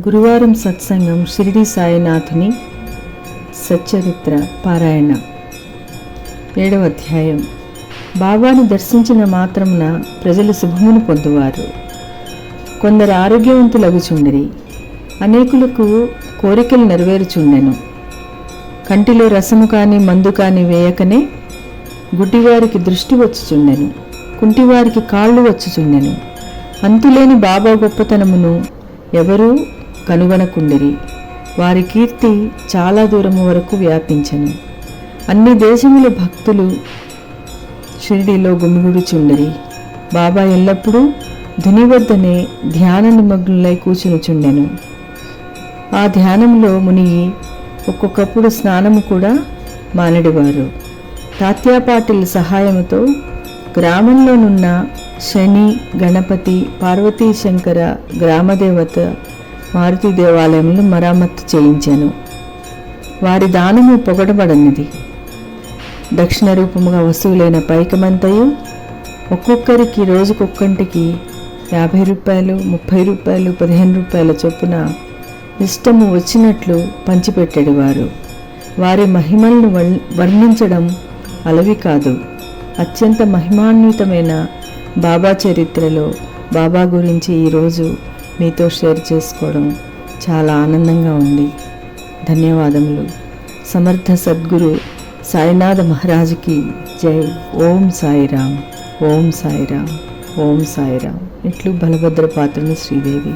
గురువారం సత్సంగం షిరిడి సాయినాథుని సచ్చరిత్ర పారాయణ 7వ అధ్యాయం. బాబాను దర్శించిన మాత్రమున ప్రజలు శుభమును పొందువారు. కొందరు ఆరోగ్యవంతులగుచుండిరి, అనేకులకు కోరికలు నెరవేరుచుండెను. కంటిలో రసము కాని మందు కాని వేయకనే గుడ్డివారికి దృష్టి వచ్చుచుండెను, కుంటివారికి కాళ్ళు వచ్చుచుండెను. అంతులేని బాబా గొప్పతనమును ఎవరూ కనుగొనకుండిరి. వారి కీర్తి చాలా దూరము వరకు వ్యాపించెను. అన్ని దేశముల భక్తులు షిరిడిలో గుమిగూడుచుండిరి. బాబా ఎల్లప్పుడూ ధుని వద్దనే ధ్యాన నిమగ్నులై కూర్చునుచుండెను. ఆ ధ్యానంలో మునిగి ఒక్కొక్కప్పుడు స్నానము కూడా మానడివారు. తాత్యాపాటిల్ సహాయముతో గ్రామంలోనున్న శని, గణపతి, పార్వతీ శంకర గ్రామదేవత మారుతి దేవాలయములు మరామత్తు చేయించాను. వారి దానము పొగడబడనిది. దక్షిణ రూపముగా వస్తువులైన పైకమంతయు ఒక్కొక్కరికి రోజుకొక్కంటికి 50 రూపాయలు, 30 రూపాయలు, 15 రూపాయల చొప్పున ఇష్టము వచ్చినట్లు పంచిపెట్టేవారు. వారి మహిమలను వర్ణించడం అలవి కాదు. అత్యంత మహిమాన్వితమైన బాబా చరిత్రలో బాబా గురించి ఈరోజు మీతో షేర్ చేసుకోవడం చాలా ఆనందంగా ఉంది. ధన్యవాదములు. సమర్థ సద్గురు సాయినాథ మహారాజుకి జై. ఓం సాయిరామ్, ఓం సాయిరామ్, ఓం సాయిరామ్. ఇట్లు బలభద్ర పాత్రను శ్రీదేవి.